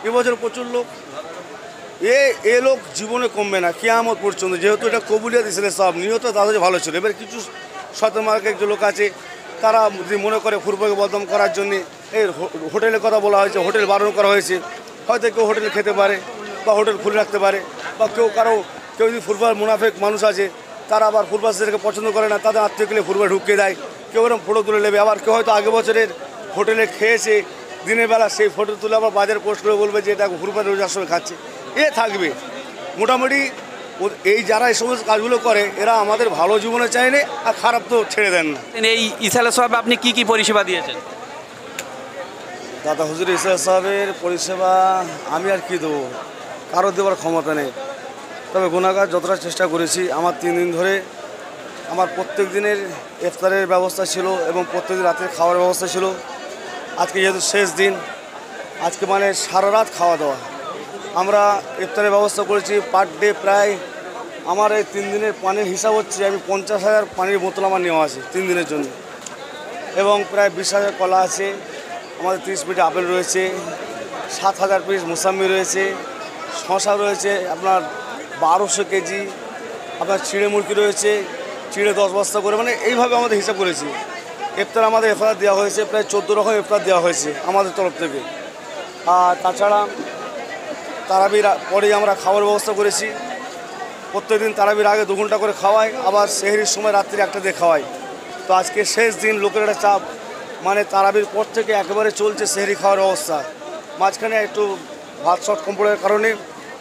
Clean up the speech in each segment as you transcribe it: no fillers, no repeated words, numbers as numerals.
এবছর প্রচুর লোক, এ লোক জীবনে কমবে না কিয়ামত পর্যন্ত, যেহেতু এটা কবুলিয়াত ইসলামের সব নিয়ত তাদের ভালো ছিল। এবার কিছু শতমার্গ একজন লোক আছে, তারা যদি মনে করে ফুরফুরাকে বদনাম করার জন্যে এই হোটেলের কথা বলা হয়েছে, হোটেল বারণ করা হয়েছে, হয়তো কেউ হোটেলে খেতে পারে বা হোটেল খুলে রাখতে পারে, বা কেউ যদি ফুরফুরার মুনাফেক মানুষ আছে তারা আবার ফুরফুরাকে পছন্দ করে না, তাদের আত্মীয় গেলে ফুরফুরা ঢুকিয়ে দেয়, কেউ এরকম ফটো তুলে নেবে। আবার কেউ হয়তো আগে বছরের হোটেলে খেয়েছে দিনের বেলা, সেই ফটো তুলে আবার বাজারে পোস্ট করে বলবে যে এটা ফুরফুরা রোজার সময় খাচ্ছে, থাকবে। মোটামুটি এই যারা এই সমস্ত কাজগুলো করে এরা আমাদের ভালো জীবনে চায়নি, আর খারাপ তো ছেড়ে দেন না। এই ইসালে সাহেব আপনি কি কি পরিষেবা দিয়েছেন? দাদা হুজুর ইসলাম সাহেবের পরিষেবা আমি আর কি দেবো, কারো দেওয়ার ক্ষমতা নেই। তবে গুনাহগার যতটা চেষ্টা করেছি, আমার 3 দিন ধরে আমার প্রত্যেক দিনের ইফতারের ব্যবস্থা ছিল এবং প্রত্যেকদিন রাতের খাওয়ার ব্যবস্থা ছিল। আজকে যেহেতু শেষ দিন, আজকে মানে সারা রাত খাওয়া দাওয়া, আমরা ইফতারের ব্যবস্থা করেছি। পার ডে প্রায় আমার এই 3 দিনের পানির হিসাব হচ্ছে, আমি 50,000 পানির বোতল আমার নেওয়া আছে 3 দিনের জন্য, এবং প্রায় 20,000 কলা আছে, আমাদের 30 পিস আপেল রয়েছে, 7,000 পিস মুসাম্বি রয়েছে, শশা রয়েছে আপনার 1200 কেজি, আপনার চিড়ে মুরগি রয়েছে, চিড়ে 10 বস্তা করে, মানে এইভাবে আমাদের হিসাব করেছি। ইফতার আমাদের ইফতার দেওয়া হয়েছে, প্রায় 14 রকম ইফতার দেওয়া হয়েছে আমাদের তরফ থেকে। আর তাছাড়া তারাবির পরেই আমরা খাওয়ার ব্যবস্থা করেছি। প্রত্যেকদিন তারাবির আগে 2 ঘন্টা করে খাওয়াই, আবার সেহরির সময় রাত্রি 1টা দিয়ে খাওয়াই। তো আজকে শেষ দিন, লোকের একটা চাপ, মানে তারাবির পর থেকে একেবারে চলছে সেহরি খাওয়ার ব্যবস্থা। মাঝখানে একটু ভাত শর্ট কম পড়ার কারণে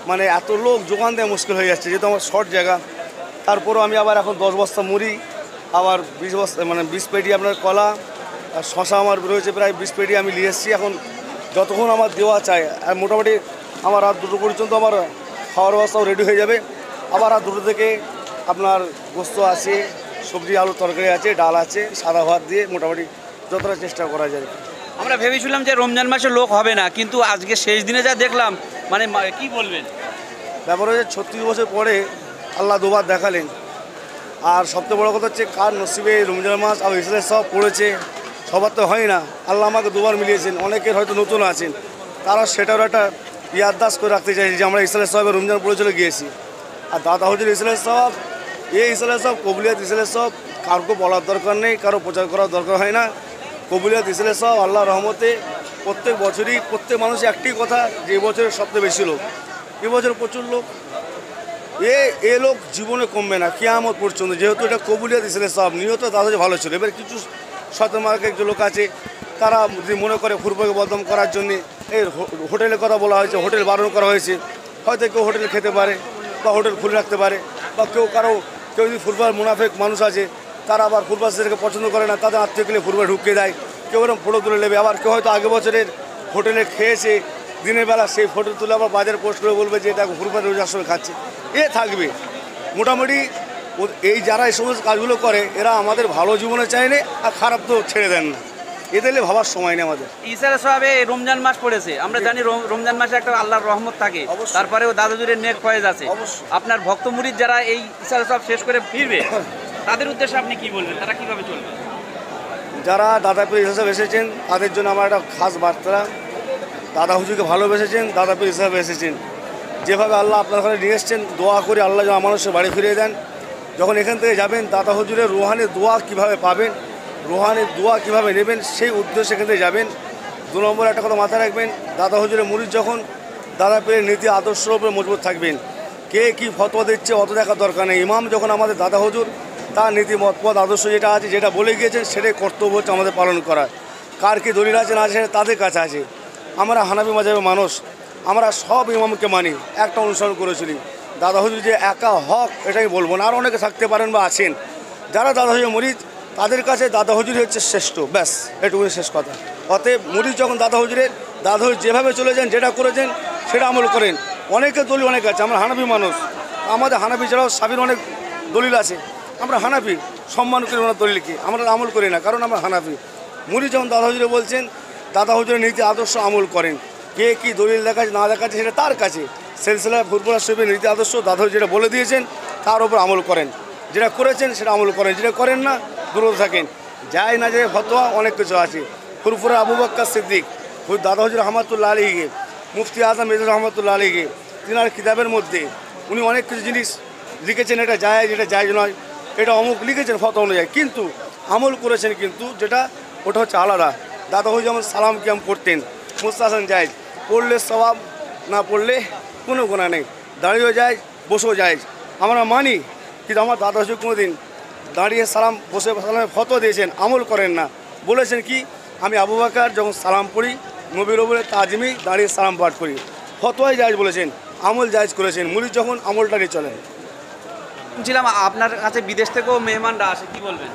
মানে এত লোক যোগান দেওয়া মুশকিল হয়ে যাচ্ছে, যেহেতু আমার শর্ট জায়গা। তারপরও আমি আবার এখন 10 বস্তা মুড়ি, আবার 20 বস্তা মানে 20 পেটি আপনার কলা, আর শশা আমার রয়েছে প্রায় 20 পেটি আমি নিয়ে এসেছি। এখন যতক্ষণ আমার দেওয়া চাই, আর মোটামুটি আমার রাত 2টো পর্যন্ত আমার খাওয়ার ব্যবস্থাও রেডি হয়ে যাবে। আবার রাত 2টো থেকে আপনার গোস্ত আছে, সবজি আলু তরকারি আছে, ডাল আছে, সাদা ভাত দিয়ে মোটামুটি যতটা চেষ্টা করা যায়। আমরা ভেবেছিলাম যে রমজান মাসে লোক হবে না, কিন্তু আজকে শেষ দিনে যা দেখলাম, মানে কি বলবেন? ব্যাপার হচ্ছে 36 বছর পরে আল্লাহ দুবার দেখালেন। আর সবচেয়ে বড় কথা হচ্ছে কার নসিবে রমজান মাস আর ইসলাম সব পড়েছে, সবার তো হয় না। আল্লাহ আমাকে দুবার মিলিয়েছেন, অনেকের হয়তো নতুন আছেন, তারা সেটারও একটা ইয়াদদাস করে রাখতে চাইছে যে আমরা ইসলাম সাহেবের রমজান পড়ে চলে গিয়েছি। আর দাদা হুজুর ইসলাম সাহেব, ইসলাম সাহেব কবুলিয়াত ইসলাম সাহেব, কারোকে বলার দরকার নেই, কারো প্রচার করার দরকার হয় না। কবুলিয়াত ইসলাম সাহেব আল্লাহ রহমতে প্রত্যেক বছরই প্রত্যেক মানুষের একটি কথা, যে এবছরের সবচেয়ে বেশি লোক, এবছর প্রচুর লোক, এ লোক জীবনে কমবে না কিয়ামত পর্যন্ত, যেহেতু এটা কবুলিয়াত ইসলামের সব নিয়ত তাদের ভালো ছিল। এবার কিছু শতমার্গ একজন লোক আছে, তারা যদি মনে করে ফুরফুরাকে বদনাম করার জন্যে এই হোটেলের কথা বলা হয়েছে, হোটেল বারণ করা হয়েছে, হয়তো কেউ হোটেলে খেতে পারে বা হোটেল খুলে রাখতে পারে, বা কেউ যদি ফুরফুরার মুনাফেক মানুষ আছে, তারা আবার ফুরফুরাকে পছন্দ করে না, তাদের আত্মীয় গেলে ফুরফুরা ঢুকিয়ে দেয়, কেউ এরকম ফটো তুলে নেবে। আবার কেউ হয়তো আগে বছরের হোটেলে খেয়েছে দিনের বেলা, সেই ফটো তুলে আবার বাজারে পোস্ট করে বলবে যে এটা ফুরফুরা রোজার সময় খাচ্ছে, থাকবে। মোটামুটি এই যারা এই সমস্ত কাজগুলো করে এরা আমাদের ভালো জীবনে চায়নি, আর খারাপ তো ছেড়ে দেন না। এদের ভাবার সময় নেই আমাদের। ইসালে সাহেবে রমজান মাস পড়েছে, আমরা জানি রমজান মাসে একটা আল্লাহর রহমত থাকে, তারপরেও দাদাজুরের নেক ফয়েজ আছে। আপনার ভক্ত মুরিদ যারা এই ইসালে সাহেব শেষ করে ফিরবে, তাদের উদ্দেশ্যে আপনি কি বলবেন? তারা কিভাবে চলবে? যারা দাদা পীর হিসাবে এসেছেন তাদের জন্য আমার একটা খাস বার্তা, দাদা হুজুরকে ভালোবেসেছেন, দাদা পীর হিসাবে এসেছেন, যেভাবে আল্লাহ আপনার ঘরে নিয়ে এসছেন, দোয়া করে আল্লাহ যেন মানুষের বাড়ি ফিরিয়ে দেন। যখন এখান থেকে যাবেন, দাদা হুজুরের রুহানি দোয়া কীভাবে পাবেন, রুহানি দোয়া কীভাবে নেবেন, সেই উদ্দেশ্যে এখান থেকে যাবেন। 2 নম্বর একটা কথা মাথায় রাখবেন, দাদা হুজুরের মুরিদ যখন দাদা পীরের নীতি আদর্শের উপরে মজবুত থাকবেন। কে কী ফতোয়া দিচ্ছে অত দেখার দরকার নেই। ইমাম যখন আমাদের দাদা হুজুর, তার নীতি মতপদ আদর্শ যেটা আছে, যেটা বলে গিয়েছেন, সেটাই কর্তব্য হচ্ছে আমাদের পালন করা। কার কী দলিল আছে না আছে সেটা তাদের কাছে আছে। আমরা হানাফি মাযহাবের মানুষ, আমরা সব ইমামকে মানি, একটা অনুসরণ করেছিলি। দাদা হুজুর যে একা হক এটাই বলবো না, আর অনেকে থাকতে পারেন বা আছেন যারা দাদা হুজুর মুরিদ, তাদের কাছে দাদা হুজুরই হচ্ছে শ্রেষ্ঠ, ব্যাস এটুকুই শেষ কথা। অতএব মুরিদ যখন দাদা হুজুর যেভাবে চলেছেন, যেটা করেছেন সেটা আমল করেন। অনেকে দলিল অনেক আছে, আমরা হানাফি মানুষ, আমাদের হানাফি ছাড়াও সাবির অনেক দলিল আছে, আমরা হানাফি সম্মান করি ওনার দলিলকে, আমরা আমল করি না, কারণ আমরা হানাফি। মুরিদ যখন দাদা হুজুরে বলছেন, দাদা হুজুরের নীতি আদর্শ আমল করেন। কে কী দলিল দেখাচ্ছে না দেখাচ্ছে সেটা তার কাছে। সিলসিলা ফুরফুরা শরীফের নীতি আদর্শ দাদা যেটা বলে দিয়েছেন তার উপর আমল করেন, যেটা করেছেন সেটা আমল করেন, যেটা করেন না দূরে থাকেন। যায় না যায় ফতোয়া অনেক কিছু আছে। ফুরফুরা আবু বকর সিদ্দিক, দাদা হুজুর রহমাতুল্লাহ আলাইহি মুফতি আজম মেজর রহমতুল্লাহ আলীকে তিনার কিতাবের মধ্যে উনি অনেক কিছু জিনিস লিখেছেন, এটা জায়েজ এটা জায়েজ নয়, এটা অমুক লিখেছেন ফতোয়া অনুযায়ী, কিন্তু আমল করেছেন কিন্তু যেটা ওটা হচ্ছে আলাদা। দাদা হুজুর যেমন সালাম কিয়াম করতেন, মুস্তাহসান জায়েজ, পড়লে সওয়াব, না পড়লে কোনো গুনাহ নেই, দাঁড়িয়েও যায় বসেও যায়, আমরা মানি। কিন্তু আমার দাদা হুজুর কোনোদিন দাঁড়িয়ে সালাম বসে সালামে ফতোয়া দিয়েছেন, আমল করেন না। বলেছেন কি, আমি আবু বকর যখন সালাম পড়ি নবীর ওপরে তাজমি দাঁড়িয়ে সালাম পাঠ করি, ফতোয়াই জায়েজ বলেছেন, আমল জায়েজ করেছেন। মুরিদ যখন আমলটা নিয়ে চলেন। শুনছিলাম আপনার কাছে বিদেশ থেকেও মেহমানরা আসে, কি বলবেন?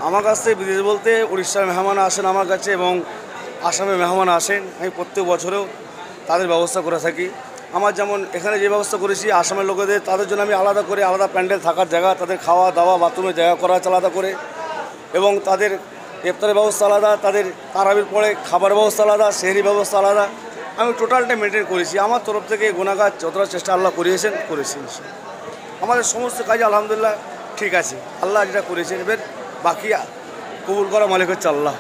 আমার কাছ থেকে বিদেশ বলতে উড়িষ্যার মেহমান আসেন আমার কাছে এবং আসামের মেহমান আসেন। আমি প্রত্যেক বছরেও তাদের ব্যবস্থা করে থাকি। আমার যেমন এখানে যে ব্যবস্থা করেছি আসামের লোকেদের, তাদের জন্য আমি আলাদা করে আলাদা প্যান্ডেল থাকার জায়গা, তাদের খাওয়া দাওয়া বাথরুমের জায়গা করা আছে আলাদা করে, এবং তাদের ইফতারের ব্যবস্থা আলাদা, তাদের তারাবির পরে খাবার ব্যবস্থা আলাদা, সেহরি ব্যবস্থা আলাদা। আমি টোটালটা মেনটেন করেছি। আমার তরফ থেকে গুনাহগার যতটা চেষ্টা আল্লাহ করেছি। আমাদের সমস্ত কাজে আলহামদুলিল্লাহ ঠিক আছে, আল্লাহ যেটা করেছেন, এবার বাকি কবুল করা মালিক হচ্ছে আল্লাহ।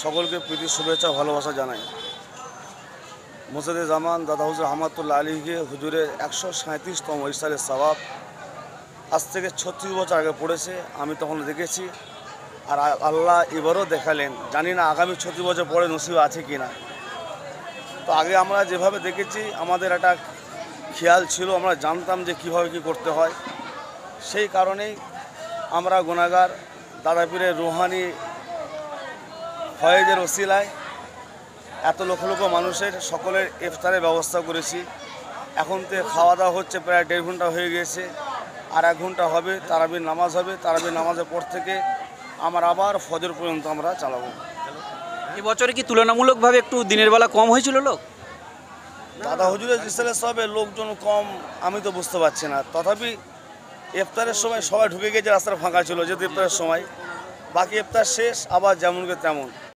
সকলকে প্রীতি শুভেচ্ছা ভালোবাসা জানাই। মুর্শিদে জামান দাদা হুজুর রহমতুল্লাহ আলীকে হুজুরের 137তম ইসালের সওয়াব আজ থেকে 36 বছর আগে পড়েছে, আমি তখন দেখেছি। আর আল্লাহ এবারও দেখালেন, জানি না আগামী 36 বছর পরে নসিব আছে কি না। তো আগে আমরা যেভাবে দেখেছি আমাদের একটা খেয়াল ছিল, আমরা জানতাম যে কীভাবে কী করতে হয়। সেই কারণেই আমরা গুনাহগার দাদা পীরের রুহানি ফয়েজের ওসিলায় এত লক্ষ লক্ষ মানুষের সকলের ইফতারের ব্যবস্থা করেছি। এখন থেকে খাওয়া দাওয়া হচ্ছে, প্রায় 1.5 ঘন্টা হয়ে গিয়েছে, আর 1 ঘন্টা হবে, তারাবির নামাজ হবে। তারাবির নামাজের পর থেকে আমার আবার ফজর পর্যন্ত আমরা চালাবো। এবছরে কি তুলনামূলকভাবে একটু দিনের বেলা কম হয়েছিল লোক? দাদা হুজুরের ইসলামের সবে লোকজন কম আমি তো বুঝতে পারছি না, তথাপি ইফতারের সময় সবাই ঢুকে গিয়েছে, রাস্তাটা ফাঁকা ছিল যেহেতু ইফতারের সময়। বাকি ইফতার শেষ আবার যেমনকে তেমন।